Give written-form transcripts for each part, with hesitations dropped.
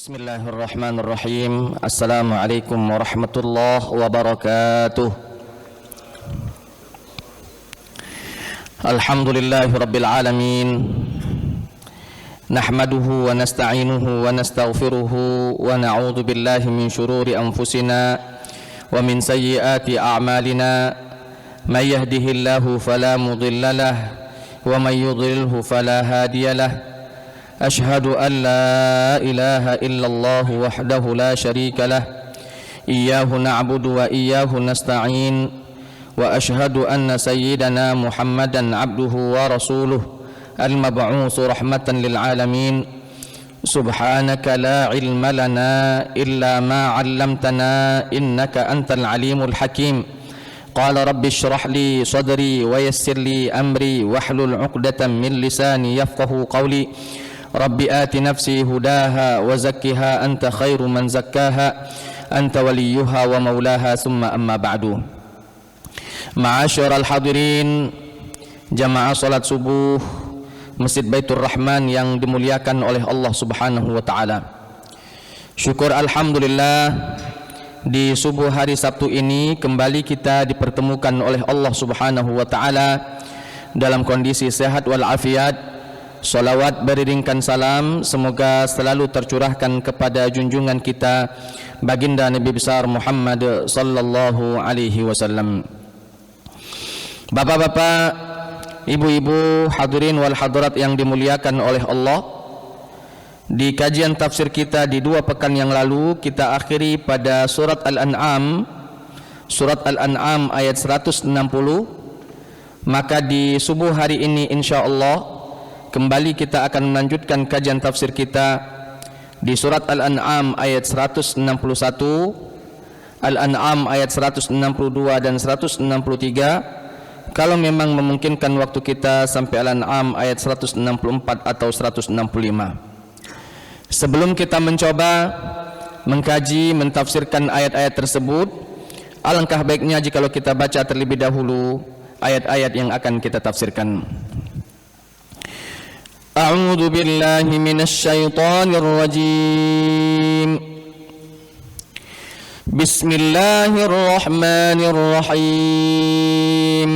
Bismillahirrahmanirrahim. Assalamualaikum warahmatullahi wabarakatuh. Alhamdulillahi rabbil alamin. Nahmaduhu wa nasta'inuhu wa nastaghfiruhu wa na'udzu billahi min shururi anfusina wa min sayyiati a'malina. May yahdihillahu fala mudilla lahu wa may yudlilhu fala hadiya lahu. أشهد أن لا إله إلا الله وحده لا شريك له إياه نعبد وإياه نستعين وأشهد أن سيدنا محمدا عبده ورسوله المبعوث رحمة للعالمين سبحانك لا علم لنا إلا ما علمتنا إنك أنت العليم الحكيم قال رب اشرح لي صدري ويسر لي أمري واحلل عقدة من لساني يفقه قولي Rabbi ati nafsi hudaha wa zakkiha anta khairu man zakkaha anta waliyuha wa maulaha summa amma ba'du. Ma'asyiral hadirin jamaah salat subuh Masjid Baitur Rahman yang dimuliakan oleh Allah Subhanahu wa taala. Syukur alhamdulillah di subuh hari Sabtu ini kembali kita dipertemukan oleh Allah Subhanahu wa taala dalam kondisi sehat wal afiat. Salawat beriringkan salam semoga selalu tercurahkan kepada junjungan kita baginda Nabi besar Muhammad sallallahu alaihi wasallam. Bapak-bapak, ibu-ibu, hadirin wal hadirat yang dimuliakan oleh Allah, di kajian tafsir kita di 2 pekan yang lalu kita akhiri pada surat Al-An'am, ayat 160. Maka di subuh hari ini insyaallah kembali kita akan melanjutkan kajian tafsir kita di surat Al-An'am ayat 161, Al-An'am ayat 162 dan 163. Kalau memang memungkinkan waktu kita sampai Al-An'am ayat 164 atau 165. Sebelum kita mencoba mengkaji, mentafsirkan ayat-ayat tersebut, alangkah baiknya jikalau kita baca terlebih dahulu ayat-ayat yang akan kita tafsirkan. أعوذ بالله من الشيطان الرجيم بسم الله الرحمن الرحيم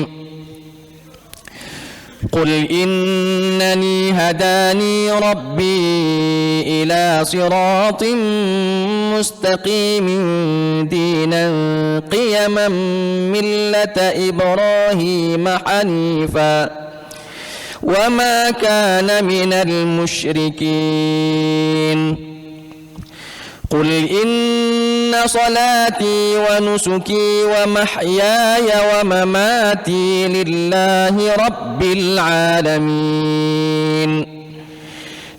قل إنني هداني ربي إلى صراط مستقيم دينا قيما ملة إبراهيم حنيفا وما كان من المشركين قل إن صلاتي ونسكي ومحياي ومماتي لله رب العالمين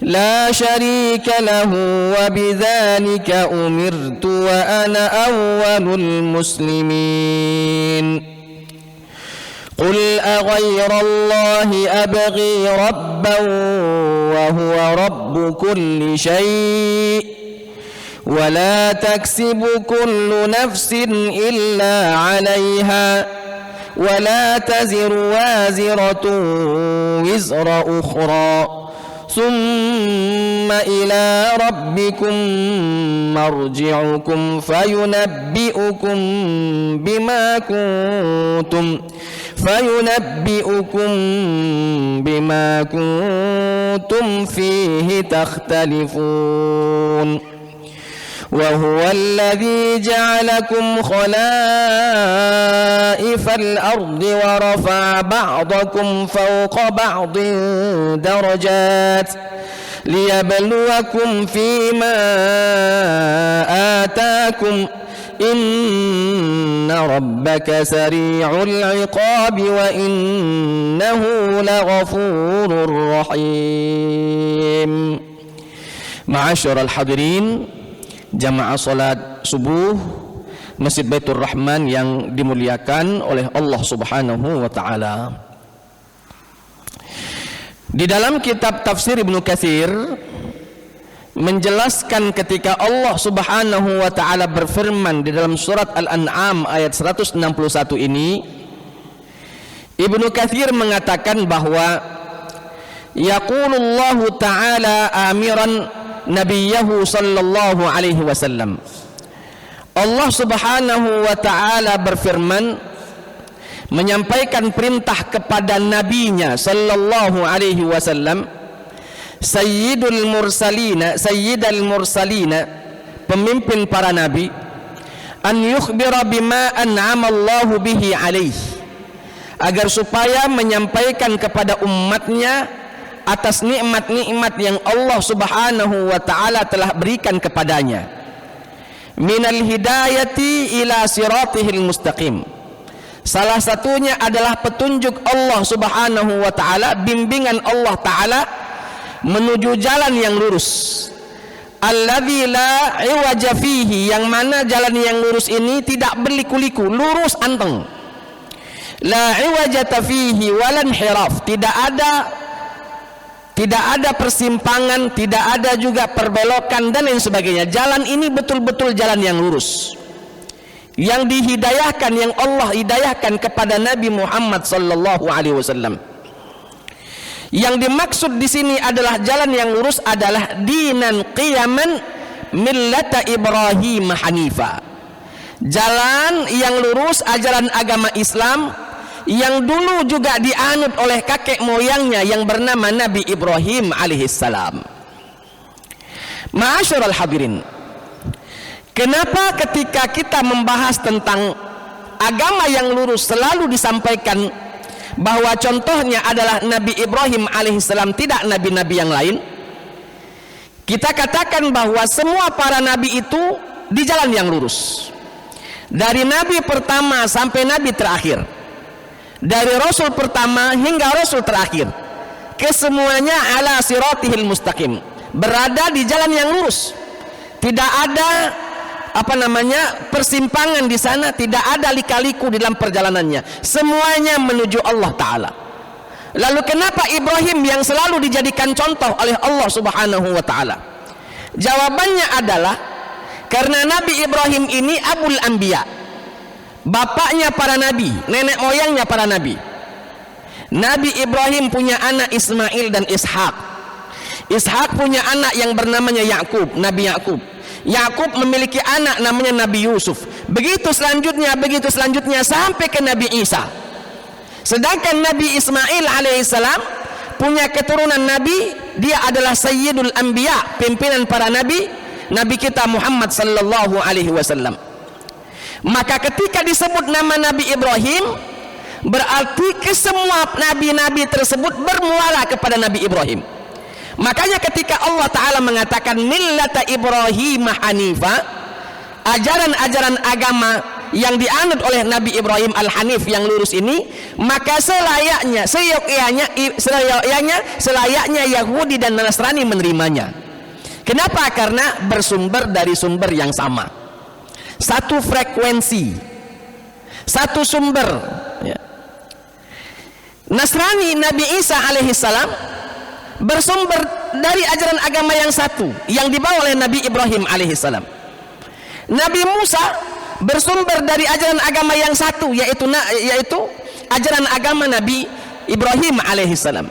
لا شريك له وبذلك أمرت وأنا أول المسلمين قل أغير الله أبغي ربا وهو رب كل شيء ولا تكسب كل نفس إلا عليها ولا تزر وازرة وزر أخرى ثم إلى ربكم مرجعكم فينبئكم بما كنتم فيه تختلفون وهو الذي جعلكم خلائف الأرض ورفع بعضكم فوق بعض درجات ليبلوكم فيما آتاكم إن ربك سريع العقاب وإنه لغفور رحيم. Ma'asyiral hadirin jamaah salat subuh Masjid Baitur Rahman yang dimuliakan oleh Allah Subhanahu wa taala. Di dalam kitab tafsir Ibnu Katsir menjelaskan ketika Allah Subhanahu wa taala berfirman di dalam surat Al-An'am ayat 161 ini, Ibnu Katsir mengatakan bahwa yaqulullahu ta'ala amiran nabiyahu sallallahu alaihi wasallam. Allah Subhanahu wa taala berfirman menyampaikan perintah kepada nabinya sallallahu alaihi wasallam, sayyidul mursalina, pemimpin para nabi, an yukhbira bima an'ama Allahu bihi alaihi, agar supaya menyampaikan kepada umatnya atas nikmat-nikmat yang Allah Subhanahu wa taala telah berikan kepadanya, minal hidayati ila siratihil mustaqim. Salah satunya adalah petunjuk Allah Subhanahu wa taala, bimbingan Allah taala menuju jalan yang lurus. Alladzi la iwaja fihi, yang mana jalan yang lurus ini tidak berliku-liku, lurus anteng. La iwajata fihi walan hiraf, tidak ada persimpangan, tidak ada juga perbelokan dan lain sebagainya. Jalan ini betul-betul jalan yang lurus, yang dihidayahkan, yang Allah hidayahkan kepada Nabi Muhammad sallallahu alaihi wasallam. Yang dimaksud di sini adalah jalan yang lurus adalah dinan qiyaman millata Ibrahim hanifa. Jalan yang lurus, ajaran agama Islam yang dulu juga dianut oleh kakek moyangnya yang bernama Nabi Ibrahim alaihissalam. Ma'asyiral hadirin, kenapa ketika kita membahas tentang agama yang lurus selalu disampaikan bahwa contohnya adalah Nabi Ibrahim alaihissalam, tidak nabi-nabi yang lain? Kita katakan bahwa semua para nabi itu di jalan yang lurus, dari nabi pertama sampai nabi terakhir, dari rasul pertama hingga rasul terakhir, kesemuanya ala siratihil mustaqim, berada di jalan yang lurus. Tidak ada persimpangan di sana, tidak ada lika-liku di dalam perjalanannya, semuanya menuju Allah taala. Lalu kenapa Ibrahim yang selalu dijadikan contoh oleh Allah Subhanahu wa taala? Jawabannya adalah karena Nabi Ibrahim ini abul anbiya, bapaknya para nabi, nenek moyangnya para nabi. Nabi Ibrahim punya anak Ismail dan Ishak. Ishak punya anak yang bernamanya Yakub, Nabi Yakub. Yakub memiliki anak namanya Nabi Yusuf. Begitu selanjutnya sampai ke Nabi Isa. Sedangkan Nabi Ismail alaihissalam punya keturunan nabi, dia adalah sayyidul anbiya, pimpinan para nabi, nabi kita Muhammad sallallahu alaihi wasallam. Maka ketika disebut nama Nabi Ibrahim, berarti kesemua nabi-nabi tersebut bermuara kepada Nabi Ibrahim. Makanya ketika Allah Ta'ala mengatakan millata Ibrahim hanifa, ajaran-ajaran agama yang dianut oleh Nabi Ibrahim al-Hanif yang lurus ini, maka selayaknya Yahudi dan Nasrani menerimanya. Kenapa? Karena bersumber dari sumber yang sama, satu frekuensi, satu sumber ya. Nasrani Nabi Isa alaihissalam bersumber dari ajaran agama yang satu yang dibawa oleh Nabi Ibrahim alaihissalam. Nabi Musa bersumber dari ajaran agama yang satu, yaitu ajaran agama Nabi Ibrahim alaihissalam.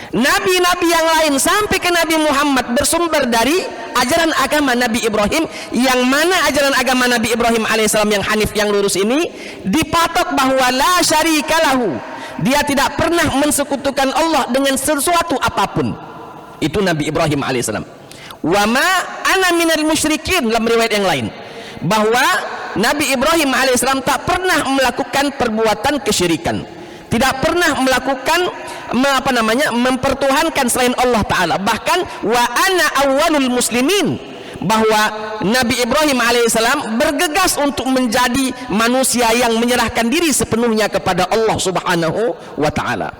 Nabi-nabi yang lain sampai ke Nabi Muhammad bersumber dari ajaran agama Nabi Ibrahim, yang mana ajaran agama Nabi Ibrahim alaihissalam yang hanif, yang lurus ini dipatok bahwa la syarikalahu, dia tidak pernah mensekutukan Allah dengan sesuatu apapun. Itu Nabi Ibrahim alaihissalam. Wa ma ana minal musyrikin, dalam riwayat yang lain, bahwa Nabi Ibrahim alaihissalam tak pernah melakukan perbuatan kesyirikan, tidak pernah melakukan mempertuhankan selain Allah Ta'ala. Bahkan wa ana awwalul muslimin, bahwa Nabi Ibrahim alaihissalam bergegas untuk menjadi manusia yang menyerahkan diri sepenuhnya kepada Allah Subhanahu wa ta'ala.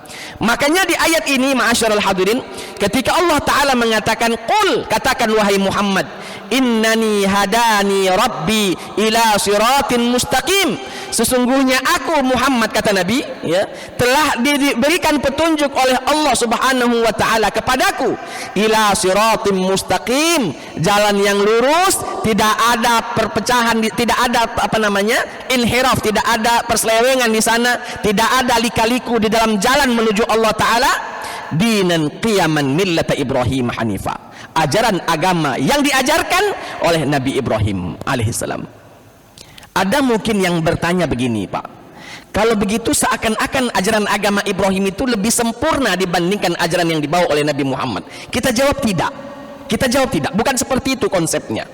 Makanya di ayat ini, ma'asyiral hadirin, ketika Allah Ta'ala mengatakan qul, katakan wahai Muhammad, innani hadani rabbi ila siratin mustaqim, sesungguhnya aku Muhammad, kata Nabi ya, telah diberikan petunjuk oleh Allah Subhanahu wa ta'ala kepadaku ila siratin mustaqim, jalan yang lurus, tidak ada perpecahan, tidak ada inhiraf, tidak ada perselewengan di sana, tidak ada lika-liku di dalam jalan menuju Allah Ta'ala. dinan qiyaman millata Ibrahim hanifa, ajaran agama yang diajarkan oleh Nabi Ibrahim alaihissalam. Ada mungkin yang bertanya begini, Pak, kalau begitu seakan-akan ajaran agama Ibrahim itu lebih sempurna dibandingkan ajaran yang dibawa oleh Nabi Muhammad. Kita jawab tidak. Kita jawab tidak, bukan seperti itu konsepnya.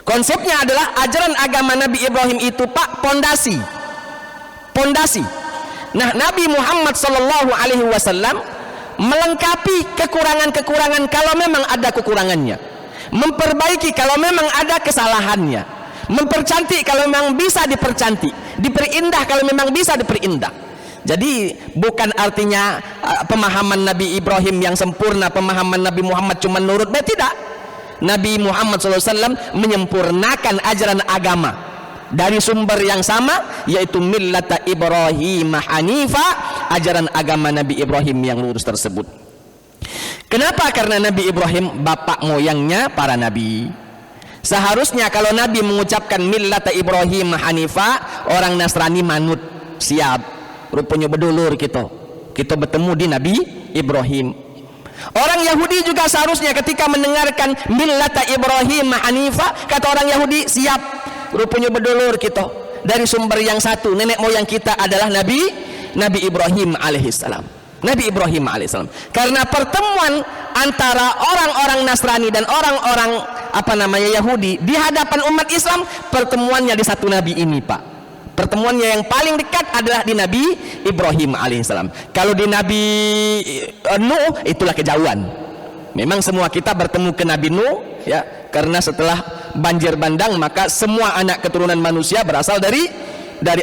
Konsepnya adalah ajaran agama Nabi Ibrahim itu, Pak, pondasi. Nah, Nabi Muhammad sallallahu alaihi wasallam melengkapi kekurangan-kekurangan kalau memang ada kekurangannya, memperbaiki kalau memang ada kesalahannya, mempercantik kalau memang bisa dipercantik, diperindah kalau memang bisa diperindah. Jadi bukan artinya pemahaman Nabi Ibrahim yang sempurna, pemahaman Nabi Muhammad cuma nurut, tidak. Nabi Muhammad SAW menyempurnakan ajaran agama dari sumber yang sama, yaitu millata Ibrahim hanifa, ajaran agama Nabi Ibrahim yang lurus tersebut. Kenapa? Karena Nabi Ibrahim bapak moyangnya para nabi. Seharusnya kalau Nabi mengucapkan millata Ibrahim hanifa, orang Nasrani manut, siap, rupanya bedulur kita bertemu di Nabi Ibrahim. Orang Yahudi juga seharusnya ketika mendengarkan millata Ibrahim hanifa, kata orang Yahudi, siap, rupanya bedulur kita dari sumber yang satu, nenek moyang kita adalah Nabi Ibrahim alaihissalam. Nabi Ibrahim alaihissalam. Karena pertemuan antara orang-orang Nasrani dan orang-orang Yahudi di hadapan umat Islam, pertemuannya di satu Nabi ini, Pak. Pertemuannya yang paling dekat adalah di Nabi Ibrahim alaihissalam. Kalau di Nabi Nuh, itulah kejauhan. Memang semua kita bertemu ke Nabi Nuh, ya, karena setelah banjir bandang maka semua anak keturunan manusia berasal dari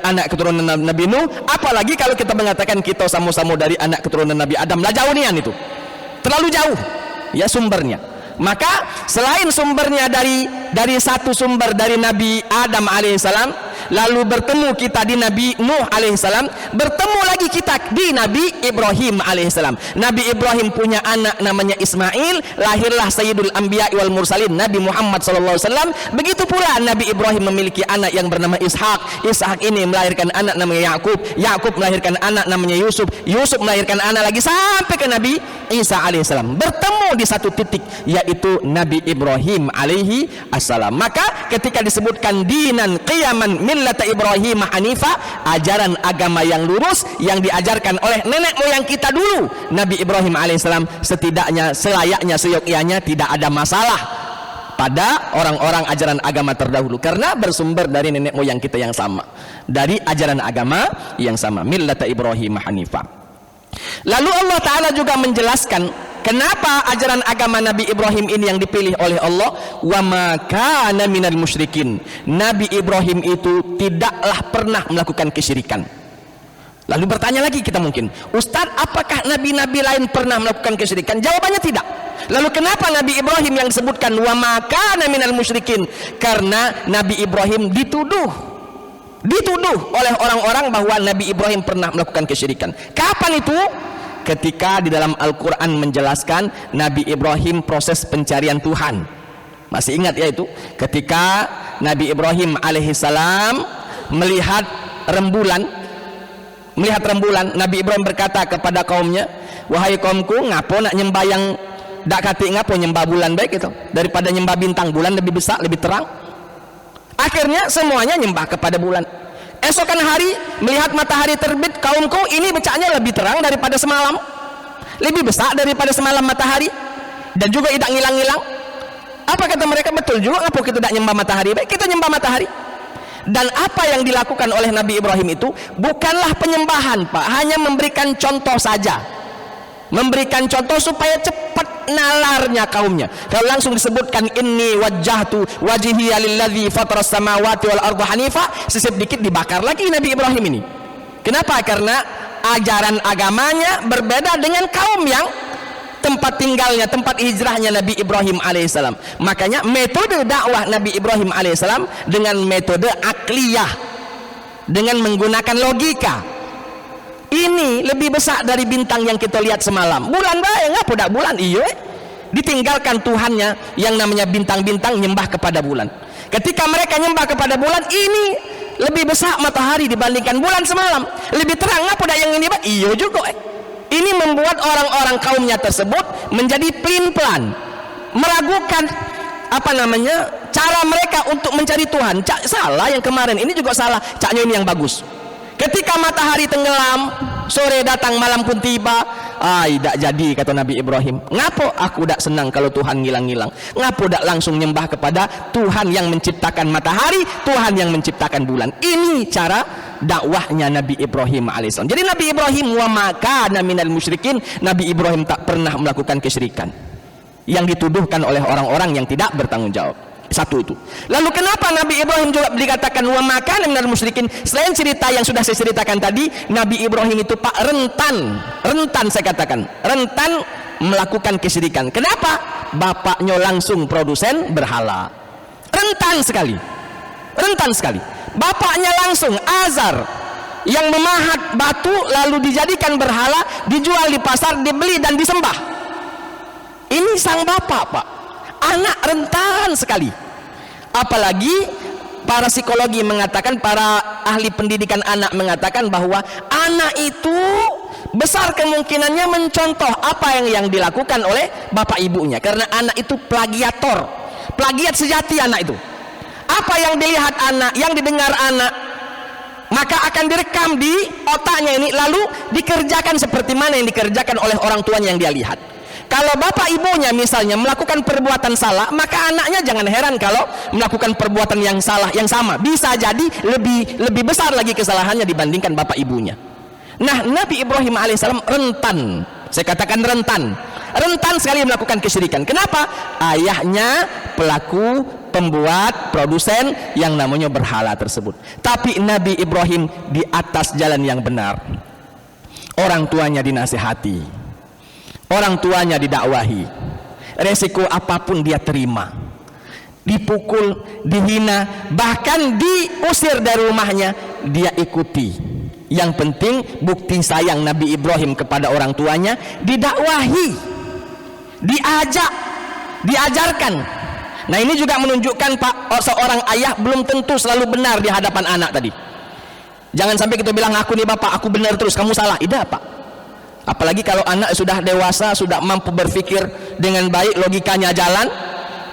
anak keturunan Nabi Nuh. Apalagi kalau kita mengatakan kita sama-sama dari anak keturunan Nabi Adam, lah jauh nian itu, terlalu jauh ya sumbernya. Maka selain sumbernya dari satu sumber dari Nabi Adam alaihissalam, lalu bertemu kita di Nabi Nuh alaihissalam, bertemu lagi kita di Nabi Ibrahim alaihissalam. Nabi Ibrahim punya anak namanya Ismail, lahirlah Sayyidul Anbiya wal Mursalin Nabi Muhammad SAW. Begitu pula Nabi Ibrahim memiliki anak yang bernama Ishak. Ishak ini melahirkan anak namanya Yakub. Yakub melahirkan anak namanya Yusuf. Yusuf melahirkan anak lagi sampai ke Nabi Isa alaihissalam. Bertemu di satu titik, yaitu Nabi Ibrahim alaihi assalam. Maka ketika disebutkan dinan qiyaman millata Ibrahim hanifa, ajaran agama yang lurus yang diajarkan oleh nenek moyang kita dulu, Nabi Ibrahim alaihissalam, setidaknya selayaknya seyogyanya tidak ada masalah pada orang-orang ajaran agama terdahulu, karena bersumber dari nenek moyang kita yang sama, dari ajaran agama yang sama, millata Ibrahim hanifa. Lalu Allah Ta'ala juga menjelaskan kenapa ajaran agama Nabi Ibrahim ini yang dipilih oleh Allah. Wa ma kana minal musyrikin. Nabi Ibrahim itu tidaklah pernah melakukan kesyirikan. Lalu bertanya lagi kita mungkin, Ustaz, apakah nabi-nabi lain pernah melakukan kesyirikan? Jawabannya tidak. Lalu kenapa Nabi Ibrahim yang disebutkan wa ma kana minal musyrikin? Karena Nabi Ibrahim dituduh oleh orang-orang bahwa Nabi Ibrahim pernah melakukan kesyirikan. Kapan itu? Ketika di dalam Al-Quran menjelaskan Nabi Ibrahim proses pencarian Tuhan. Masih ingat ya itu? Ketika Nabi Ibrahim alaihissalam melihat rembulan, Nabi Ibrahim berkata kepada kaumnya, wahai kaumku, ngapo nak nyembah yang dak kati, ngapo nyembah bulan baik itu daripada nyembah bintang, bulan lebih besar, lebih terang. Akhirnya semuanya nyembah kepada bulan. Esokan hari melihat matahari terbit, kaumku, ini becaknya lebih terang daripada semalam, lebih besar daripada semalam matahari, dan juga tidak ngilang-ngilang. Apa kata mereka? Betul juga, apa kita tidak nyembah matahari? Baik, kita nyembah matahari. Dan apa yang dilakukan oleh Nabi Ibrahim itu bukanlah penyembahan, Pak, hanya memberikan contoh saja, memberikan contoh supaya cepat nalarnya kaumnya. Kalau langsung disebutkan inni wajjahtu wajhiya lilladzi fataras samawati wal arda hanifa, sisip dikit dibakar lagi Nabi Ibrahim ini. Kenapa? Karena ajaran agamanya berbeda dengan kaum yang tempat tinggalnya, tempat hijrahnya Nabi Ibrahim alaihissalam. Makanya metode dakwah Nabi Ibrahim alaihissalam dengan metode akliyah, dengan menggunakan logika. Ini lebih besar dari bintang yang kita lihat semalam. Bulan bae ngapa dak bulan iyo. Ditinggalkan Tuhannya yang namanya bintang-bintang, nyembah kepada bulan. Ketika mereka nyembah kepada bulan, ini lebih besar matahari dibandingkan bulan semalam. Lebih terang ngapa dak yang ini, Pak? Iyo juga. Ini membuat orang-orang kaumnya tersebut menjadi pelin-pelan, meragukan cara mereka untuk mencari Tuhan. Salah yang kemarin, ini juga salah, caknya ini yang bagus. Ketika matahari tenggelam, sore datang, malam pun tiba, tidak jadi, kata Nabi Ibrahim. Ngapo aku dak senang kalau Tuhan ngilang-ngilang? Ngapo dak langsung nyembah kepada Tuhan yang menciptakan matahari, Tuhan yang menciptakan bulan? Ini cara dakwahnya Nabi Ibrahim alaihissalam. Jadi Nabi Ibrahim wa maka minal musyrikin, Nabi Ibrahim tak pernah melakukan kesyirikan yang dituduhkan oleh orang-orang yang tidak bertanggung jawab. Satu itu. Lalu kenapa Nabi Ibrahim juga dikatakan wa maka minal musyrikin? Selain cerita yang sudah saya ceritakan tadi, Nabi Ibrahim itu Pak rentan saya katakan, rentan melakukan kesyirikan. Kenapa? Bapaknya langsung produsen berhala. Rentan sekali. Bapaknya langsung Azar yang memahat batu lalu dijadikan berhala, dijual di pasar, dibeli dan disembah. Ini sang bapak, Pak. Anak rentan sekali. Apalagi para psikologi mengatakan, para ahli pendidikan anak mengatakan bahwa anak itu besar kemungkinannya mencontoh apa yang dilakukan oleh bapak ibunya, karena anak itu plagiator, plagiat sejati anak itu. Apa yang dilihat anak, yang didengar anak, maka akan direkam di otaknya ini, lalu dikerjakan seperti mana yang dikerjakan oleh orang tuanya yang dia lihat. Kalau bapak ibunya misalnya melakukan perbuatan salah, maka anaknya jangan heran kalau melakukan perbuatan yang salah yang sama. Bisa jadi lebih besar lagi kesalahannya dibandingkan bapak ibunya. Nah, Nabi Ibrahim alaihissalam rentan, saya katakan rentan sekali melakukan kesyirikan. Kenapa? Ayahnya pelaku, pembuat, produsen yang namanya berhala tersebut. Tapi Nabi Ibrahim di atas jalan yang benar. Orang tuanya dinasihati, orang tuanya didakwahi, resiko apapun dia terima, dipukul, dihina, bahkan diusir dari rumahnya, dia ikuti. Yang penting bukti sayang Nabi Ibrahim kepada orang tuanya, didakwahi, diajak, diajarkan. Nah, ini juga menunjukkan Pak, seorang ayah belum tentu selalu benar di hadapan anak tadi. Jangan sampai kita bilang, aku nih bapak, aku benar terus, kamu salah. Tidak, Pak. Apalagi kalau anak sudah dewasa, sudah mampu berpikir dengan baik, logikanya jalan.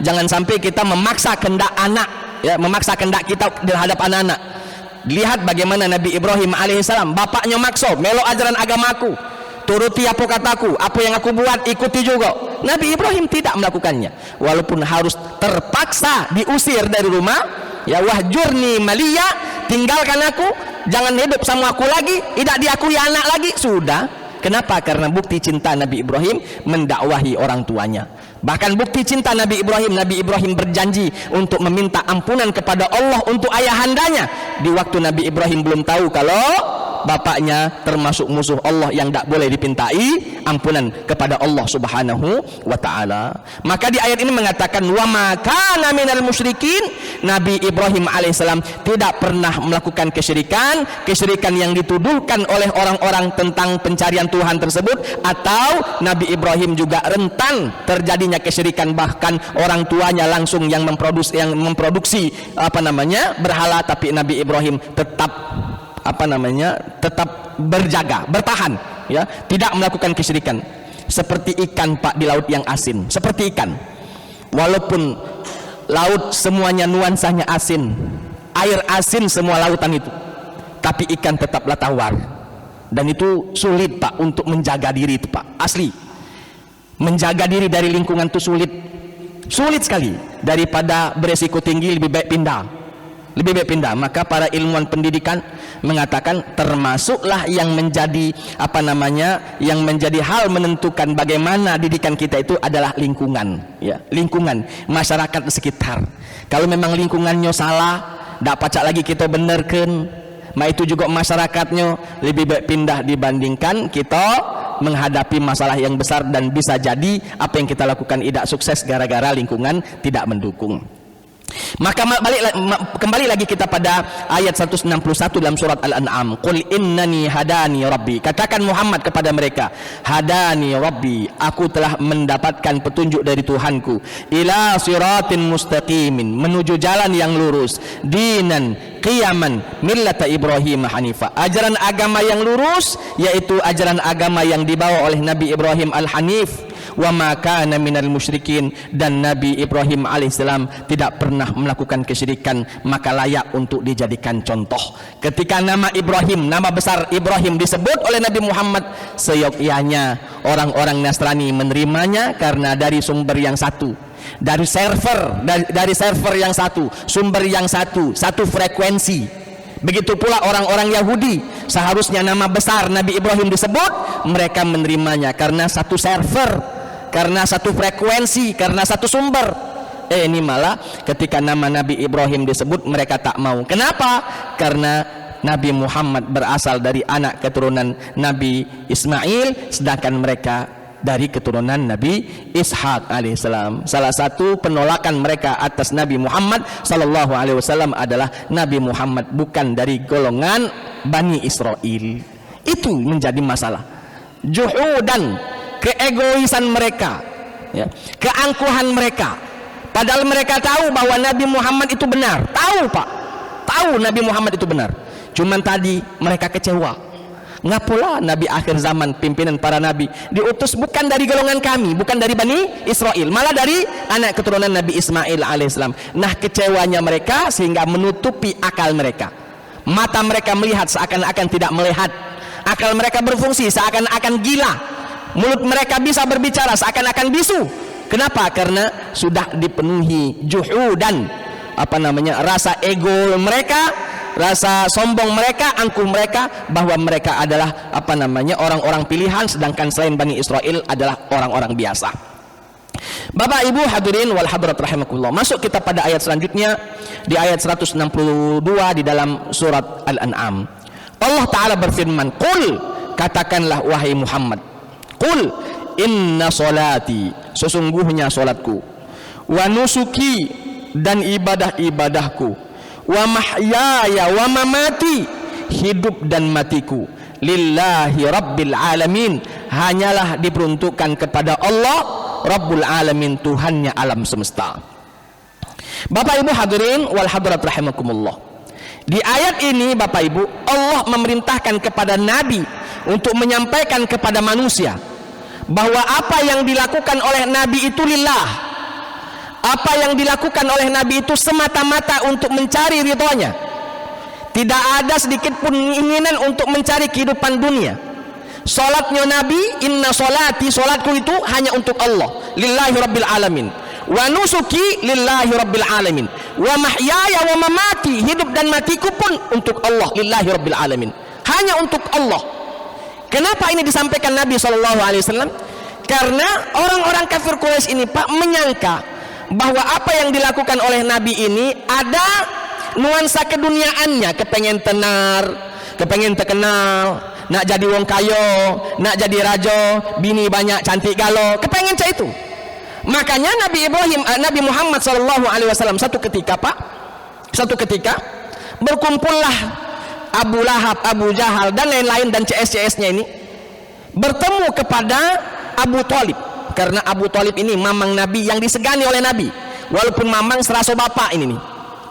Jangan sampai kita memaksa kehendak anak, ya, memaksa kehendak kita terhadap anak-anak. Lihat bagaimana Nabi Ibrahim alaihissalam, bapaknya makso, melo ajaran agamaku, turuti apa kataku, apa yang aku buat ikuti juga. Nabi Ibrahim tidak melakukannya, walaupun harus terpaksa diusir dari rumah. Ya, wahjurni maliya, tinggalkan aku, jangan hidup sama aku lagi, tidak diakui anak lagi. Sudah. Kenapa? Karena bukti cinta Nabi Ibrahim mendakwahi orang tuanya. Bahkan bukti cinta Nabi Ibrahim berjanji untuk meminta ampunan kepada Allah untuk ayahandanya di waktu Nabi Ibrahim belum tahu kalau bapaknya termasuk musuh Allah yang tidak boleh dipintai ampunan kepada Allah Subhanahu wa ta'ala. Maka di ayat ini mengatakan wa ma kana minal musyrikin, Nabi Ibrahim alaihissalam tidak pernah melakukan kesyirikan yang dituduhkan oleh orang-orang tentang pencarian Tuhan tersebut, atau Nabi Ibrahim juga rentan terjadinya kesyirikan, bahkan orang tuanya langsung yang memproduksi berhala, tapi Nabi Ibrahim tetap berjaga, bertahan, ya, tidak melakukan kesyirikan. Seperti ikan, Pak, di laut yang asin, seperti ikan. Walaupun laut semuanya nuansanya asin, air asin semua lautan itu, tapi ikan tetaplah tawar. Dan itu sulit, Pak, untuk menjaga diri itu, Pak, asli. Menjaga diri dari lingkungan itu sulit sekali. Daripada beresiko tinggi, lebih baik pindah. Maka para ilmuwan pendidikan mengatakan termasuklah yang menjadi yang menjadi hal menentukan bagaimana didikan kita itu adalah lingkungan, ya, lingkungan masyarakat sekitar. Kalau memang lingkungannya salah, tidak pacak lagi kita benerkan, itu juga masyarakatnya lebih baik pindah dibandingkan kita menghadapi masalah yang besar, dan bisa jadi apa yang kita lakukan tidak sukses gara-gara lingkungan tidak mendukung. Maka kembali lagi kita pada ayat 161 dalam surat Al-An'am. Qul innani hadani rabbi. Katakan Muhammad kepada mereka, hadani rabbi, aku telah mendapatkan petunjuk dari Tuhanku, ila siratin mustaqimin, menuju jalan yang lurus, dinan qiyaman millata Ibrahim hanifa, ajaran agama yang lurus, yaitu ajaran agama yang dibawa oleh Nabi Ibrahim al-Hanif, wa ma kana minal musyrikin, dan Nabi Ibrahim alaihissalam tidak pernah melakukan kesyirikan, maka layak untuk dijadikan contoh. Ketika nama Ibrahim, nama besar Ibrahim disebut oleh Nabi Muhammad, seyogyanya orang-orang Nasrani menerimanya karena dari sumber yang satu, dari server yang satu, sumber yang satu frekuensi. Begitu pula orang-orang Yahudi, seharusnya nama besar Nabi Ibrahim disebut, mereka menerimanya karena satu server, karena satu frekuensi, karena satu sumber. Ini malah ketika nama Nabi Ibrahim disebut, mereka tak mau. Kenapa? Karena Nabi Muhammad berasal dari anak keturunan Nabi Ismail, sedangkan mereka dari keturunan Nabi Ishak alaihissalam. Salah satu penolakan mereka atas Nabi Muhammad sallallahu alaihi wasallam adalah Nabi Muhammad bukan dari golongan Bani Israel. Itu menjadi masalah. Juhudan, keegoisan mereka, ya, keangkuhan mereka. Padahal mereka tahu bahwa Nabi Muhammad itu benar. Tahu Pak, tahu Nabi Muhammad itu benar. Cuman tadi mereka kecewa. Ngapalah Nabi akhir zaman, pimpinan para nabi, diutus bukan dari golongan kami, bukan dari Bani Israel, malah dari anak keturunan Nabi Ismail alaihissalam. Nah, kecewanya mereka sehingga menutupi akal mereka. Mata mereka melihat seakan-akan tidak melihat. Akal mereka berfungsi seakan-akan gila. Mulut mereka bisa berbicara seakan-akan bisu. Kenapa? Karena sudah dipenuhi juhudan, rasa ego mereka, rasa sombong mereka, angkuh mereka, bahwa mereka adalah orang-orang pilihan, sedangkan selain Bani Israel adalah orang-orang biasa. Bapak Ibu hadirin wal hadirat rahimakumullah. Masuk kita pada ayat selanjutnya, di ayat 162 di dalam surat Al-An'am. Allah Ta'ala berfirman, Qul, katakanlah wahai Muhammad, Qul inna solati, sesungguhnya solatku, wa nusuki, dan ibadah-ibadahku, wa mahyaya wa mamati, hidup dan matiku, lillahi rabbil alamin, hanyalah diperuntukkan kepada Allah Rabbul alamin, Tuhannya alam semesta. Bapak Ibu hadirin wal hadirat rahimakumullah. Di ayat ini Bapak Ibu, Allah memerintahkan kepada Nabi untuk menyampaikan kepada manusia bahwa apa yang dilakukan oleh Nabi itu lillah. Apa yang dilakukan oleh Nabi itu semata-mata untuk mencari ridhonya. Tidak ada sedikit pun keinginan untuk mencari kehidupan dunia. Salatnya Nabi, inna solati, solatku itu hanya untuk Allah, lillahi rabbil alamin. Wa nusuki lillahi rabbil alamin. Wa mahyaya wa mamati, hidup dan matiku pun untuk Allah, lillahi rabbil alamin. Hanya untuk Allah. Kenapa ini disampaikan Nabi SAW? Karena orang-orang kafir Quraisy ini Pak menyangka bahwa apa yang dilakukan oleh Nabi ini ada nuansa keduniaannya, kepengen tenar, kepengen terkenal, nak jadi wong kayo, nak jadi rajo, bini banyak, cantik galo, kepengen cah itu. Makanya Nabi Muhammad SAW satu ketika berkumpullah Abu Lahab, Abu Jahal dan lain-lain dan CS-CS-nya ini bertemu kepada Abu Thalib, karena Abu Thalib ini mamang Nabi yang disegani oleh Nabi, walaupun mamang seraso bapak ini nih.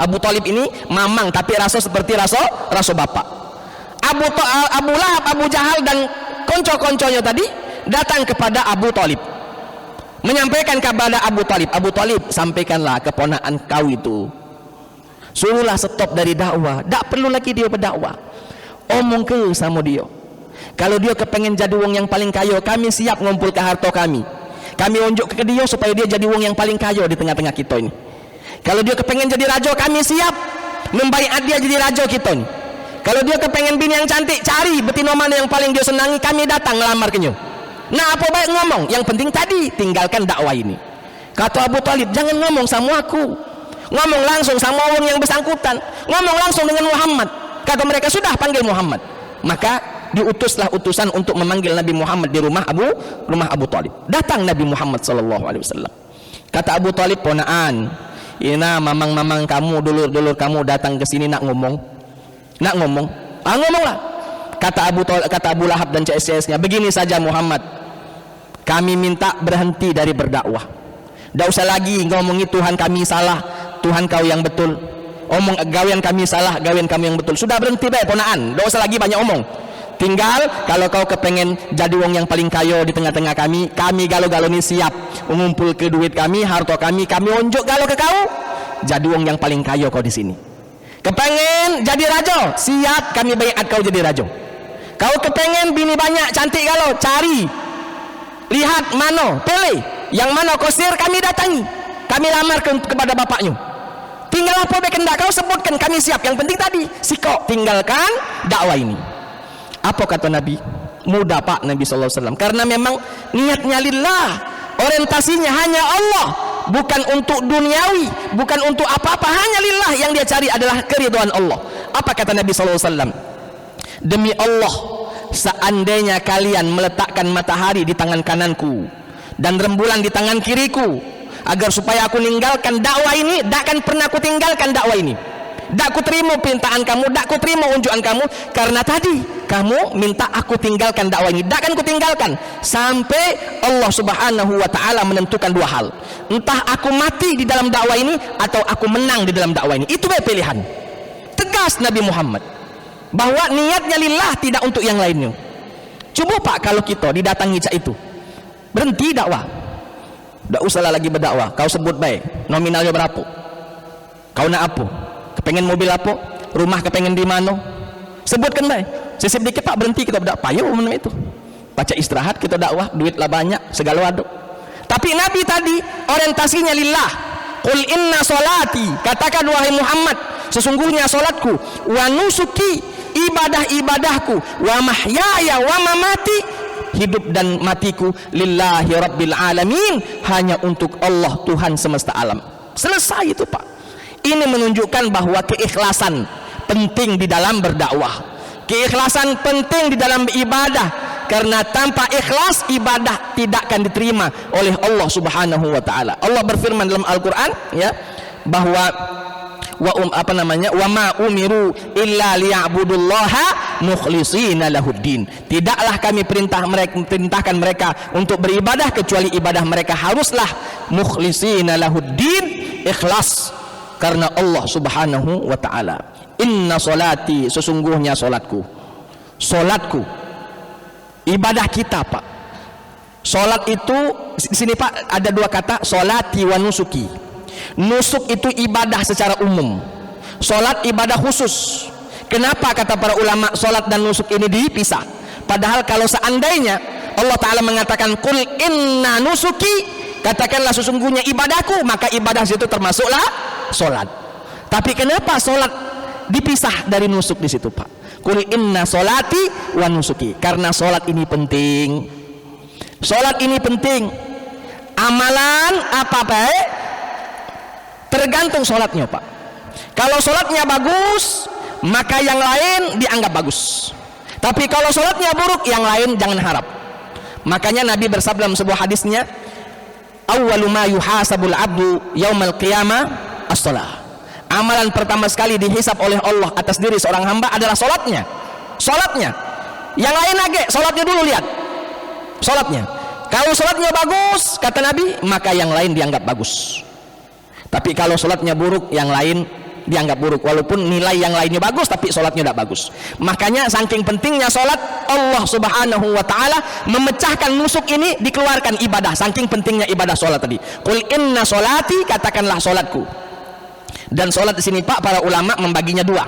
Abu Thalib ini mamang tapi raso seperti raso bapak. Abu Lahab, Abu Jahal dan konco-konconya tadi datang kepada Abu Thalib, menyampaikan kepada Abu Thalib, Abu Thalib, sampaikanlah keponakan kau itu, suruhlah stop dari dakwah, tak perlu lagi dia berdakwah, omong ke sama dia. Kalau dia kepengen jadi wong yang paling kaya, kami siap ngumpul ke harta kami unjuk ke dia supaya dia jadi wong yang paling kaya di tengah-tengah kita ini. Kalau dia kepengen jadi raja, kami siap membaiat dia jadi raja kita ini. Kalau dia kepengen bini yang cantik, cari betina mana yang paling dia senangi, kami datang ngelamar ke dia. Nah, apa baik ngomong, yang penting tadi tinggalkan dakwah ini. Kata Abu Thalib, jangan ngomong sama aku, ngomong langsung sama orang yang bersangkutan, ngomong langsung dengan Muhammad. Kata mereka, sudah panggil Muhammad. Maka diutuslah utusan untuk memanggil Nabi Muhammad di rumah Abu Thalib. Datang Nabi Muhammad SAW. Kata Abu Thalib, ponaan, Ina mamang-mamang kamu, dulur-dulur kamu datang ke sini nak ngomong. Ngomonglah. Kata Abu Lahab dan CS-nya, begini saja Muhammad, kami minta berhenti dari berdakwah. Tidak usah lagi ngomongi Tuhan kami salah, Tuhan kau yang betul. Omong gawean kami salah, gawean kami yang betul. Sudah berhenti baik ponaan, tidak usah lagi banyak omong. Tinggal kalau kau kepengen jadi wong yang paling kayo di tengah-tengah kami galo-galo ini siap mengumpul ke duit kami, harta kami unjuk galo ke kau. Jadi wong yang paling kayo kau di sini. Kepengen jadi raja, siap kami baiat kau jadi raja. Kau kepengen bini banyak, cantik galo, cari. Lihat mana, pilih. Yang mana kosir kami datangi. Kami lamar kepada bapaknya. Tinggal apa bekendak kau sebutkan, kami siap. Yang penting tadi, sikok tinggalkan dakwah ini. Apa kata Nabi? Mudah Pak Nabi SAW. Karena memang niatnya lillah, orientasinya hanya Allah, bukan untuk duniawi, bukan untuk apa-apa, hanya lillah. Yang dia cari adalah keridhaan Allah. Apa kata Nabi SAW? Demi Allah, seandainya kalian meletakkan matahari di tangan kananku dan rembulan di tangan kiriku, agar supaya aku meninggalkan dakwah ini, takkan pernah aku tinggalkan dakwah ini. Tak ku terima pintaan kamu, tak ku terima unjukan kamu, karena tadi kamu minta aku tinggalkan dakwah ini. Takkan ku tinggalkan sampai Allah Subhanahu wa taala menentukan dua hal. Entah aku mati di dalam dakwah ini atau aku menang di dalam dakwah ini. Itu pilihan. Tegas Nabi Muhammad bahwa niatnya lillah, tidak untuk yang lainnya. Coba Pak kalau kita didatangi cak itu, berhenti dakwah. Tak usahlah lagi berdakwah. Kau sebut baik, nominalnya berapa? Kau nak apa? Kepengen mobil apa? Rumah kepengen di mana? Sebutkan baik. Sisip dikit Pak, berhenti kita berdakwah. Payah umum itu. Baca istirahat kita dakwah, duit lah banyak, segala waduk. Tapi Nabi tadi orientasinya lillah. Qul inna solati, katakan wahai Muhammad, sesungguhnya solatku, wa nusuki, ibadah-ibadahku, wa mahyaya wa mamati, hidup dan matiku lillahi rabbil alamin, hanya untuk Allah Tuhan semesta alam. Selesai itu Pak. Ini menunjukkan bahwa keikhlasan penting di dalam berdakwah, keikhlasan penting di dalam ibadah, karena tanpa ikhlas ibadah tidak akan diterima oleh Allah Subhanahu wa taala. Allah berfirman dalam Al-Qur'an ya, bahwa wa ma umiru illa liya'budullaha mukhlishina lahuddin. Tidaklah kami perintahkan mereka untuk beribadah kecuali ibadah mereka haruslah mukhlishina lahuddin, ikhlas karena Allah Subhanahu wa taala. Inna solati, sesungguhnya solatku ibadah kita Pak. Solat itu di sini Pak ada dua kata, solati wa nusuki. Nusuk itu ibadah secara umum, solat ibadah khusus. Kenapa kata para ulama solat dan nusuk ini dipisah? Padahal kalau seandainya Allah Ta'ala mengatakan kul inna nusuki, katakanlah sesungguhnya ibadahku, maka ibadah situ termasuklah solat. Tapi kenapa solat dipisah dari nusuk di situ Pak? Kul inna solati wa nusuki, karena solat ini penting. Solat ini penting. Amalan apa baik tergantung solatnya Pak. Kalau solatnya bagus, maka yang lain dianggap bagus. Tapi kalau solatnya buruk, yang lain jangan harap. Makanya Nabi bersabda dalam sebuah hadisnya, awwalu ma yuhasabul abdu yaumal qiyamah as-shalah. Amalan pertama sekali dihisab oleh Allah atas diri seorang hamba adalah solatnya. Yang lain lagi, solatnya dulu, lihat solatnya. Kalau solatnya bagus kata Nabi, maka yang lain dianggap bagus. Tapi kalau solatnya buruk, yang lain dianggap buruk, walaupun nilai yang lainnya bagus tapi solatnya tidak bagus. Makanya saking pentingnya solat, Allah Subhanahu wa taala memecahkan nusuk ini, dikeluarkan ibadah. Saking pentingnya ibadah solat tadi. Qul inna solati, katakanlah solatku. Dan solat di sini Pak, para ulama membaginya dua.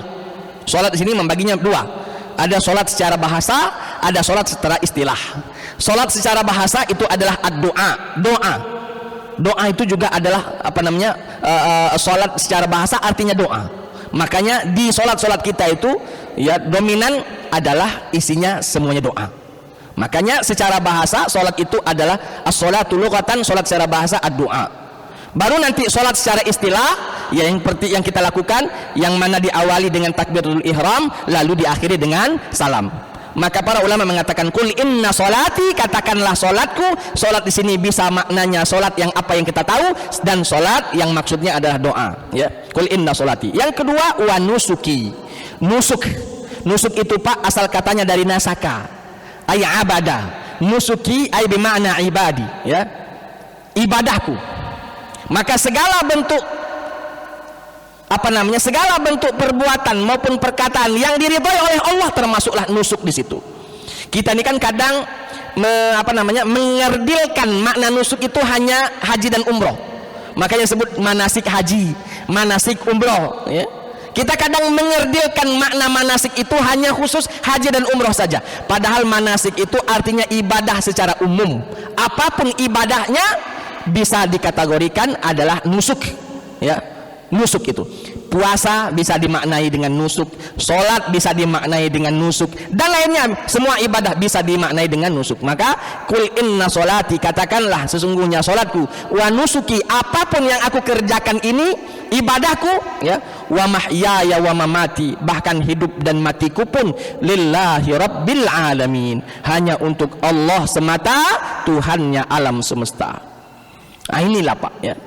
Solat di sini membaginya dua. Ada solat secara bahasa, ada solat secara istilah. Solat secara bahasa itu adalah doa itu juga adalah solat secara bahasa artinya doa. Makanya di solat kita itu ya dominan adalah isinya semuanya doa. Makanya secara bahasa solat itu adalah as-sholatu lughatan, solat secara bahasa ad-doa. Baru nanti solat secara istilah ya, yang seperti yang kita lakukan, yang mana diawali dengan takbiratul ihram lalu diakhiri dengan salam. Maka para ulama mengatakan qul inna solati, katakanlah solatku. Solat di sini bisa maknanya solat yang apa yang kita tahu, dan solat yang maksudnya adalah doa, ya. Qul inna solati. Yang kedua wa nusuki. Nusuk itu Pak asal katanya dari nasaka, ay abada. Nusuki ay bermakna ibadi, ya, ibadahku. Maka segala bentuk segala bentuk perbuatan maupun perkataan yang diridhoi oleh Allah termasuklah nusuk di situ. Kita ini kan kadang mengerdilkan makna nusuk itu hanya haji dan umroh. Makanya disebut manasik haji, manasik umroh, ya. Kita kadang mengerdilkan makna manasik itu hanya khusus haji dan umroh saja. Padahal manasik itu artinya ibadah secara umum. Apapun ibadahnya bisa dikategorikan adalah nusuk, ya. Nusuk itu puasa bisa dimaknai dengan nusuk, sholat bisa dimaknai dengan nusuk, dan lainnya semua ibadah bisa dimaknai dengan nusuk. Maka kul inna sholati, katakanlah sesungguhnya sholatku, wa nusuki, apapun yang aku kerjakan ini ibadahku, ya, wa mahyaya wa mamati, bahkan hidup dan matiku pun lillahi rabbil alamin, hanya untuk Allah semata, Tuhannya alam semesta. Nah, inilah Pak, ya,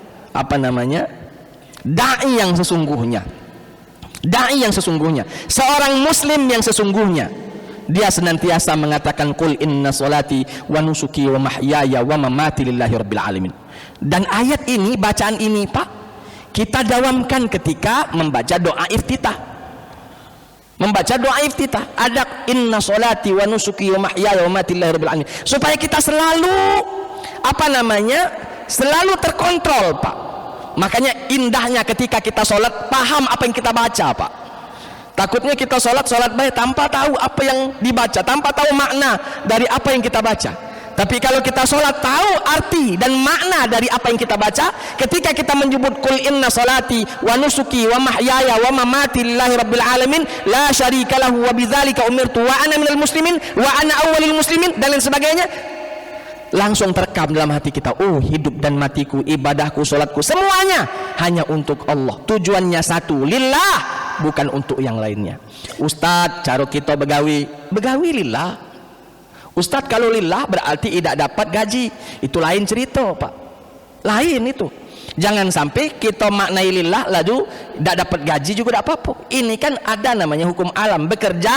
dai yang sesungguhnya. Dai yang sesungguhnya, seorang muslim yang sesungguhnya, dia senantiasa mengatakan qul inna sholati wa nusuki wa mahyaya wa mamati lillahi rabbil alamin. Dan ayat ini, bacaan ini Pak, kita dawamkan ketika membaca doa iftitah. Membaca doa iftitah ada inna sholati wa nusuki wa mahyaya wa mamati lillahi rabbil alamin, supaya kita selalu selalu terkontrol Pak. Makanya indahnya ketika kita sholat paham apa yang kita baca Pak. Takutnya kita sholat baik tanpa tahu apa yang dibaca, tanpa tahu makna dari apa yang kita baca. Tapi kalau kita sholat tahu arti dan makna dari apa yang kita baca, ketika kita menyebut qul inna sholati wa nusuki wa mahyaya wa mamati lillahi rabbil alamin la syarika lahu wa bidzalika umirtu wa ana minal muslimin wa ana awwalul muslimin dan lain sebagainya, langsung terekam dalam hati kita, oh hidup dan matiku, ibadahku, sholatku, semuanya hanya untuk Allah. Tujuannya satu, lillah, bukan untuk yang lainnya. Ustadz, cara kita begawi lillah. Ustadz, kalau lillah berarti tidak dapat gaji, itu lain cerita Pak, lain itu. Jangan sampai kita maknai lillah lalu tidak dapat gaji juga tidak apa-apa. Ini kan ada namanya hukum alam, bekerja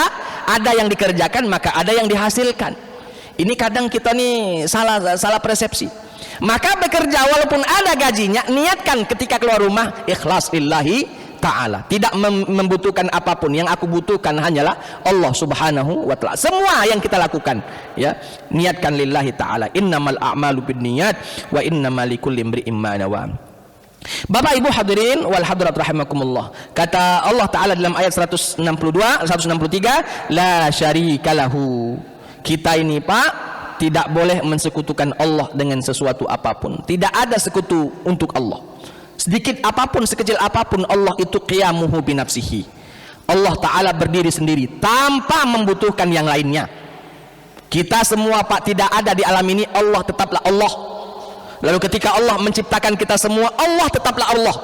ada yang dikerjakan maka ada yang dihasilkan. Ini kadang kita nih salah persepsi. Maka bekerja walaupun ada gajinya, niatkan ketika keluar rumah ikhlas lillahi ta'ala, tidak membutuhkan apapun. Yang aku butuhkan hanyalah Allah subhanahu wa ta'ala. Semua yang kita lakukan, ya, niatkan lillahi ta'ala. Innamal a'malu binniyat wa innamal likulli imri'in ma nawa. Bapak Ibu hadirin wal hadirat rahimakumullah, kata Allah Ta'ala dalam ayat 163, la syarika lahu. Kita ini Pak tidak boleh mensekutukan Allah dengan sesuatu apapun. Tidak ada sekutu untuk Allah. Sedikit apapun, sekecil apapun, Allah itu qiyamuhu binafsihi. Allah Ta'ala berdiri sendiri tanpa membutuhkan yang lainnya. Kita semua Pak tidak ada di alam ini, Allah tetaplah Allah. Lalu ketika Allah menciptakan kita semua, Allah tetaplah Allah.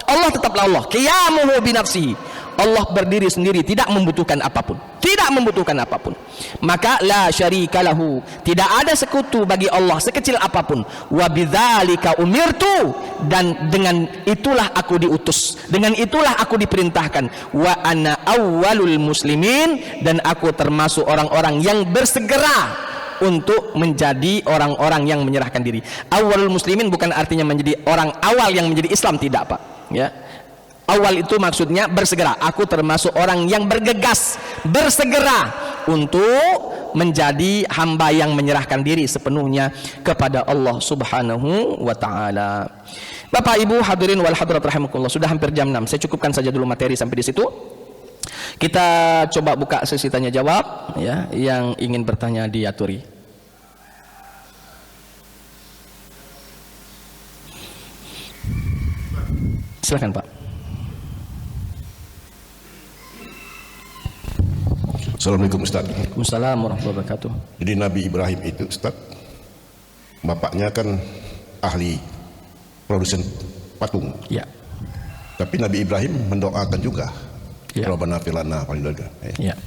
Allah tetaplah Allah, qiyamuhu binafsihi. Allah berdiri sendiri, tidak membutuhkan apapun, tidak membutuhkan apapun. Maka la syarika lahu, tidak ada sekutu bagi Allah sekecil apapun. Wa bidzalika umirtu, dan dengan itulah aku diutus, dengan itulah aku diperintahkan. Wa ana awwalul muslimin, dan aku termasuk orang-orang yang bersegera untuk menjadi orang-orang yang menyerahkan diri. Awwalul muslimin bukan artinya menjadi orang awal yang menjadi Islam, tidak Pak, ya. Awal itu maksudnya bersegera. Aku termasuk orang yang bergegas, bersegera untuk menjadi hamba yang menyerahkan diri sepenuhnya kepada Allah subhanahu wa ta'ala. Bapak Ibu hadirin wal hadirat rahimakumullah, sudah hampir jam 6. Saya cukupkan saja dulu materi sampai di situ. Kita coba buka sesi tanya jawab, ya, yang ingin bertanya diaturi. Silakan Pak. Assalamualaikum Ustaz. Waalaikumsalam warahmatullahi wabarakatuh. Jadi Nabi Ibrahim itu Ustaz, bapaknya kan ahli produsen patung. Ya. Tapi Nabi Ibrahim mendoakan juga. Ya. Rabbana fil lana walidayka. Ya.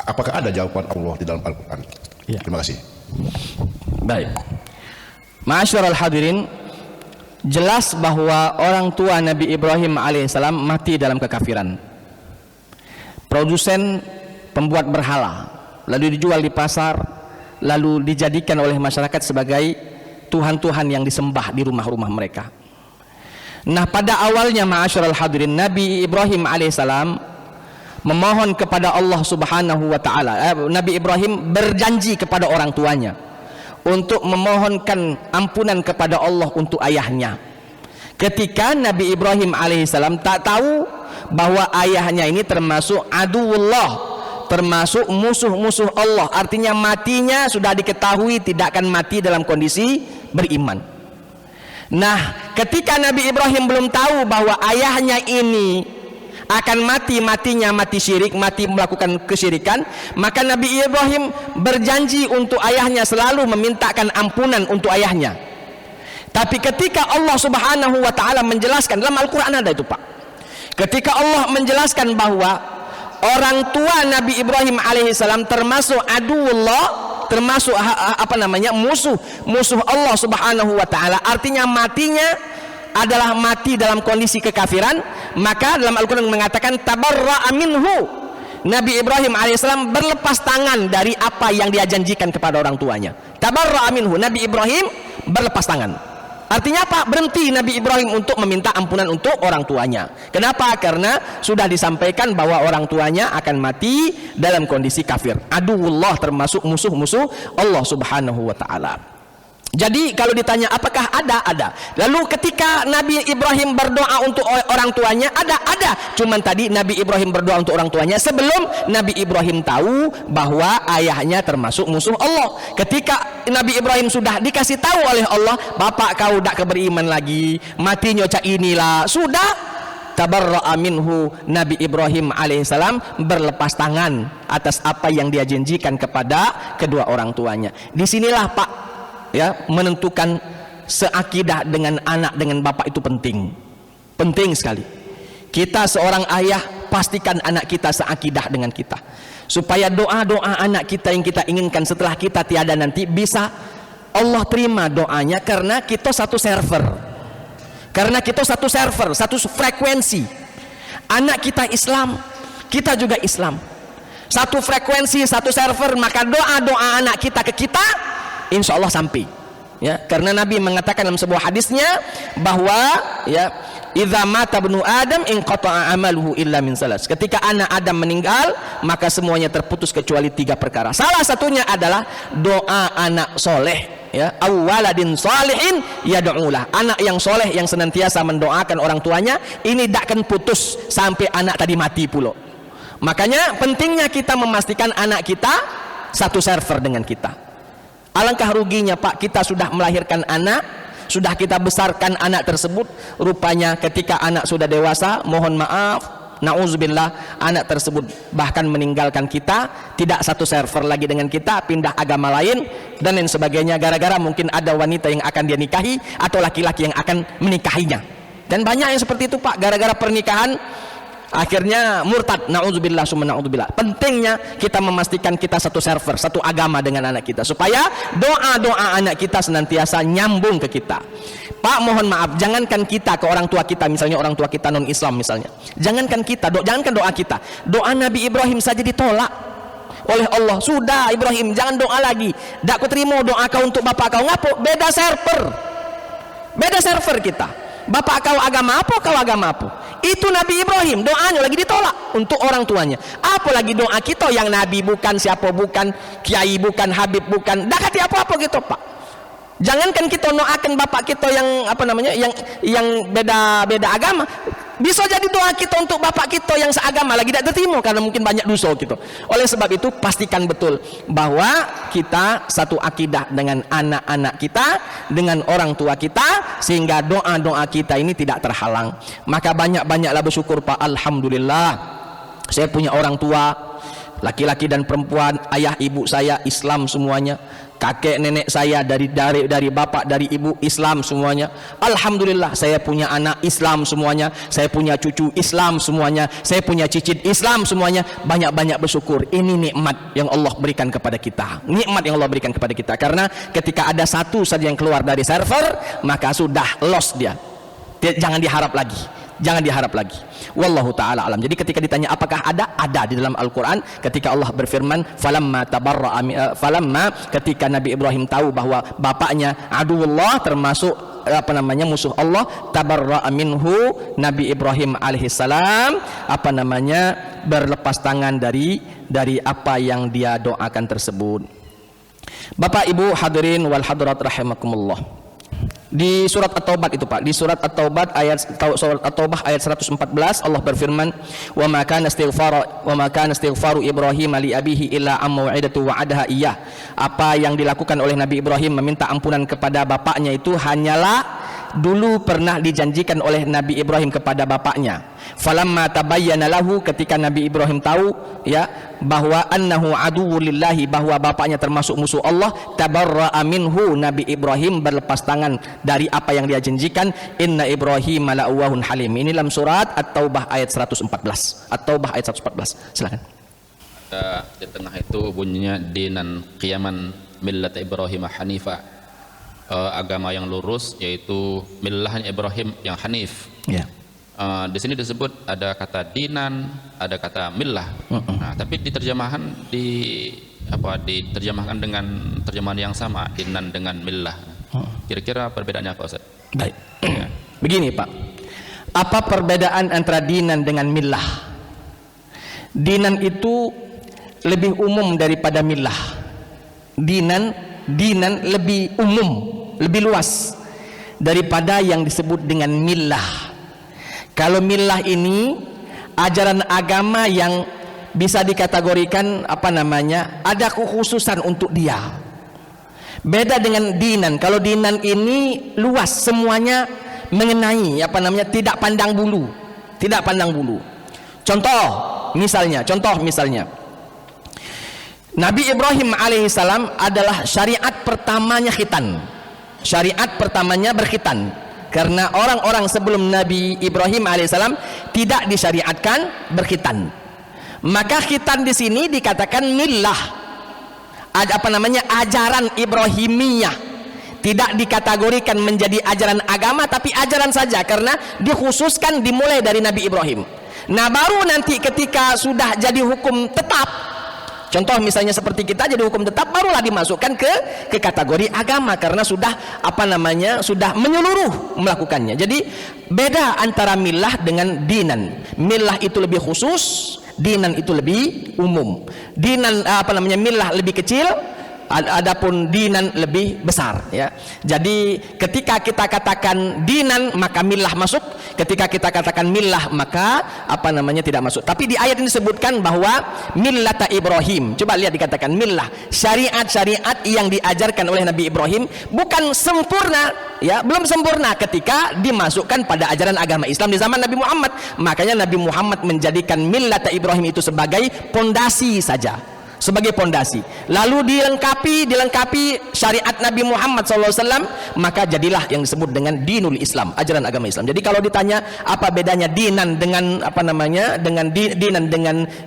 Apakah ada jawaban Allah di dalam Al-Quran? Ya. Terima kasih. Baik. Ma'asyiral hadirin, jelas bahwa orang tua Nabi Ibrahim alaihissalam mati dalam kekafiran. Produsen pembuat berhala, lalu dijual di pasar, lalu dijadikan oleh masyarakat sebagai Tuhan-Tuhan yang disembah di rumah-rumah mereka. Nah, pada awalnya ma'asyiral hadirin, Nabi Ibrahim alaihissalam memohon kepada Allah Subhanahu wa taala. Nabi Ibrahim berjanji kepada orang tuanya untuk memohonkan ampunan kepada Allah untuk ayahnya. Ketika Nabi Ibrahim alaihissalam tak tahu bahwa ayahnya ini termasuk aduwullah, termasuk musuh-musuh Allah, artinya matinya sudah diketahui tidak akan mati dalam kondisi beriman. Nah, ketika Nabi Ibrahim belum tahu bahwa ayahnya ini akan matinya mati syirik, mati melakukan kesyirikan, maka Nabi Ibrahim berjanji untuk ayahnya, selalu memintakan ampunan untuk ayahnya. Tapi ketika Allah Subhanahu wa taala menjelaskan dalam Al-Qur'an, ada itu Pak, ketika Allah menjelaskan bahwa orang tua Nabi Ibrahim alaihissalam termasuk aduwullah, termasuk musuh Allah Subhanahu wa taala, artinya matinya adalah mati dalam kondisi kekafiran, maka dalam Al-Quran mengatakan tabarra'a minhu, Nabi Ibrahim alaihissalam berlepas tangan dari apa yang dia janjikan kepada orang tuanya. Tabarra'a minhu, Nabi Ibrahim berlepas tangan. Artinya apa? Berhenti Nabi Ibrahim untuk meminta ampunan untuk orang tuanya. Kenapa? Karena sudah disampaikan bahwa orang tuanya akan mati dalam kondisi kafir. Aduwullah, termasuk musuh-musuh Allah Subhanahu wa ta'ala. Jadi kalau ditanya apakah ada? Ada. Lalu ketika Nabi Ibrahim berdoa untuk orang tuanya, ada. Cuman tadi Nabi Ibrahim berdoa untuk orang tuanya sebelum Nabi Ibrahim tahu bahwa ayahnya termasuk musuh Allah. Ketika Nabi Ibrahim sudah dikasih tahu oleh Allah, bapak kau tak keberiman lagi, matinya cak inilah, sudah tabarra'a minhu, Nabi Ibrahim alaihissalam berlepas tangan atas apa yang dia janjikan kepada kedua orang tuanya. Disinilah Pak, ya, menentukan seakidah dengan anak dengan bapak itu penting sekali. Kita seorang ayah, pastikan anak kita seakidah dengan kita, supaya doa-doa anak kita yang kita inginkan setelah kita tiada nanti bisa Allah terima doanya, karena kita satu server, satu frekuensi. Anak kita Islam, kita juga Islam, satu frekuensi, satu server, maka doa-doa anak kita ke kita insya Allah sampai, ya, karena Nabi mengatakan dalam sebuah hadisnya bahwa, ya, idza mata ibnu Adam inqata'a amaluhu illa min salas. Ketika anak Adam meninggal, maka semuanya terputus kecuali 3 perkara. Salah satunya adalah doa anak soleh, ya, awwaladin salihin yad'ulah. Anak yang soleh yang senantiasa mendoakan orang tuanya, ini tak akan putus sampai anak tadi mati pula. Makanya pentingnya kita memastikan anak kita satu server dengan kita. Alangkah ruginya Pak, kita sudah melahirkan anak, sudah kita besarkan anak tersebut, rupanya ketika anak sudah dewasa, mohon maaf, na'udzubillah, anak tersebut bahkan meninggalkan kita, tidak satu server lagi dengan kita, pindah agama lain dan lain sebagainya, gara-gara mungkin ada wanita yang akan dia nikahi atau laki-laki yang akan menikahinya. Dan banyak yang seperti itu Pak, gara-gara pernikahan akhirnya murtad, na'udzubillah summa na'udzubillah. Pentingnya kita memastikan kita satu server, satu agama dengan anak kita, supaya doa-doa anak kita senantiasa nyambung ke kita. Pak, mohon maaf, jangankan kita ke orang tua kita, misalnya orang tua kita non Islam misalnya, jangankan kita, jangankan doa kita, doa Nabi Ibrahim saja ditolak oleh Allah. Sudah Ibrahim, jangan doa lagi, tak kuterima doa kau untuk bapak kau. Ngapo? Beda server kita. Bapak kau agama apa, kau agama apa. Itu Nabi Ibrahim, doanya lagi ditolak untuk orang tuanya. Apalagi doa kita yang Nabi bukan, siapa bukan, kiai bukan, habib bukan, dah kati apa-apa gitu Pak. Jangankan kita doakan bapak kita yang yang beda agama, bisa jadi doa kita untuk bapak kita yang seagama lagi tidak terima karena mungkin banyak dosa gitu. Oleh sebab itu pastikan betul bahwa kita satu akidah dengan anak-anak kita, dengan orang tua kita, sehingga doa-doa kita ini tidak terhalang. Maka banyak-banyaklah bersyukur Pak. Alhamdulillah saya punya orang tua, laki-laki dan perempuan, ayah ibu saya Islam semuanya. kakek nenek saya, dari bapak, dari ibu Islam semuanya. Alhamdulillah, saya punya anak Islam semuanya, saya punya cucu Islam semuanya, saya punya cicit Islam semuanya. Banyak-banyak bersyukur. Ini nikmat yang Allah berikan kepada kita. Nikmat yang Allah berikan kepada kita. Karena ketika ada satu saja yang keluar dari server, maka sudah lost dia. Jangan diharap lagi. Jangan diharap lagi. Wallahu ta'ala alam. Jadi ketika ditanya apakah ada? Ada di dalam Al-Quran. Ketika Allah berfirman, falamma ketika Nabi Ibrahim tahu bahwa bapaknya aduwullah, termasuk musuh Allah, tabarra'a minhu, Nabi Ibrahim alaihissalam berlepas tangan dari apa yang dia doakan tersebut. Bapak Ibu hadirin wal hadirat rahimakumullah. Di surat At-Taubah itu Pak, di surat At-Taubah ayat 114 Allah berfirman, wa ma kana istighfaru Ibrahim li abihi illa am mau'idatu wa'adaha iyyah. Apa yang dilakukan oleh Nabi Ibrahim meminta ampunan kepada bapaknya itu hanyalah dulu pernah dijanjikan oleh Nabi Ibrahim kepada bapaknya. Falamma tabayyana lahu, ketika Nabi Ibrahim tahu ya bahwa annahu aduwwulillahi, bahwa bapaknya termasuk musuh Allah, tabarra'a minhu, Nabi Ibrahim berlepas tangan dari apa yang dia janjikan. Inna Ibrahim la'awwahun halim. Ini dalam surat At-Taubah ayat 114. At-Taubah ayat 114. Silakan. Di tengah itu bunyinya dinan qiyaman millat Ibrahim hanifa, agama yang lurus, yaitu millahnya Ibrahim yang hanif. Ya. Di sini disebut ada kata dinan, ada kata millah. Nah, tapi diterjemahkan dengan terjemahan yang sama, dinan dengan millah. Kira-kira perbedaannya apa, Ustaz? Baik. Ya. Begini Pak, apa perbedaan antara dinan dengan millah? Dinan itu lebih umum daripada millah. Dinan lebih umum, lebih luas daripada yang disebut dengan millah. Kalau millah ini ajaran agama yang bisa dikategorikan ada kekhususan untuk dia. Beda dengan dinan. Kalau dinan ini luas, semuanya mengenai tidak pandang bulu. Tidak pandang bulu. Contoh misalnya Nabi Ibrahim alaihissalam adalah syariat pertamanya khitan. Syariat pertamanya berkhitan. Karena orang-orang sebelum Nabi Ibrahim alaihissalam tidak disyariatkan berkhitan. Maka khitan di sini dikatakan millah. Ajaran Ibrahimiyah. Tidak dikategorikan menjadi ajaran agama, tapi ajaran saja, karena dikhususkan dimulai dari Nabi Ibrahim. Nah, baru nanti ketika sudah jadi hukum tetap, contoh misalnya seperti kita jadi hukum tetap, barulah dimasukkan ke kategori agama, karena sudah sudah menyeluruh melakukannya. Jadi beda antara millah dengan dinan. Millah itu lebih khusus, dinan itu lebih umum. Dinan millah lebih kecil, adapun dinan lebih besar ya. Jadi ketika kita katakan dinan maka millah masuk, ketika kita katakan millah maka tidak masuk. Tapi di ayat ini disebutkan bahwa millata Ibrahim. Coba lihat dikatakan millah, syariat-syariat yang diajarkan oleh Nabi Ibrahim bukan sempurna ya, belum sempurna ketika dimasukkan pada ajaran agama Islam di zaman Nabi Muhammad. Makanya Nabi Muhammad menjadikan millata Ibrahim itu sebagai pondasi saja, sebagai pondasi, lalu dilengkapi syariat Nabi Muhammad SAW, maka jadilah yang disebut dengan dinul Islam, ajaran agama Islam. Jadi kalau ditanya apa bedanya dinan dengan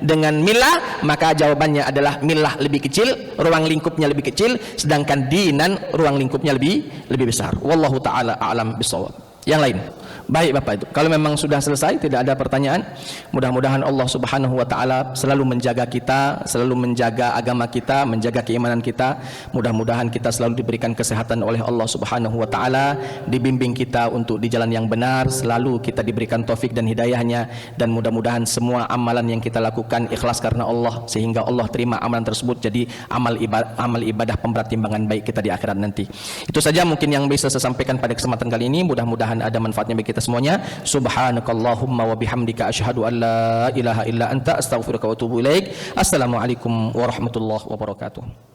dengan millah, maka jawabannya adalah millah lebih kecil, ruang lingkupnya lebih kecil, sedangkan dinan ruang lingkupnya lebih besar. Wallahu taala a'lam bishawab. Yang lain. Baik Bapak, itu kalau memang sudah selesai, tidak ada pertanyaan, mudah-mudahan Allah Subhanahu wa taala selalu menjaga kita, selalu menjaga agama kita, menjaga keimanan kita. Mudah-mudahan kita selalu diberikan kesehatan oleh Allah Subhanahu wa taala, dibimbing kita untuk di jalan yang benar, selalu kita diberikan taufik dan hidayahnya, dan mudah-mudahan semua amalan yang kita lakukan ikhlas karena Allah, sehingga Allah terima amalan tersebut jadi amal ibadah pemberat timbangan baik kita di akhirat nanti. Itu saja mungkin yang bisa saya sampaikan pada kesempatan kali ini. Mudah-mudahan ada manfaatnya bagi kita semuanya. Subhanakallahumma wa bihamdika asyhadu an la ilaha illa anta astaghfiruka wa atubu ilaik. Assalamualaikum warahmatullahi wabarakatuh.